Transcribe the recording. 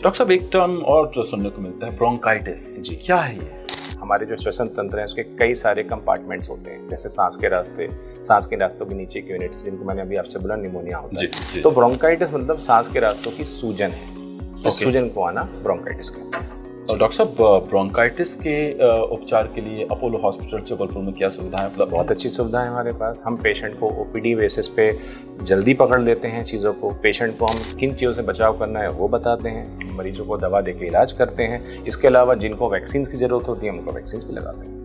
Doctor साहब, एक term और जो सुनने को मिलता है, ब्रोंकाइटिस। जी, क्या है ये? हमारे जो श्वसन तंत्र है उसके कई सारे कंपार्टमेंट्स होते हैं, जैसे सांस के रास्तों के नीचे के यूनिट्स, जिनको मैंने अभी आपसे बोला निमोनिया होता है। जी। तो ब्रोंकाइटिस मतलब सांस के रास्तों की सूजन है। इस सूजन को आना ब्रोंकाइटिस कहते हैं। और डॉक्टर साहब, ब्रोंकाइटिस के उपचार के लिए अपोलो हॉस्पिटल जबलपुर में क्या सुविधाएं उपलब्ध? बहुत अच्छी सुविधा है हमारे पास। हम पेशेंट को ओपीडी बेसिस पे जल्दी पकड़ लेते हैं चीज़ों को। पेशेंट को हम किन चीज़ों से बचाव करना है वो बताते हैं, मरीजों को दवा देकर इलाज करते हैं। इसके अलावा जिनको वैक्सीन की ज़रूरत होती है उनको वैक्सीन भी लगाते हैं।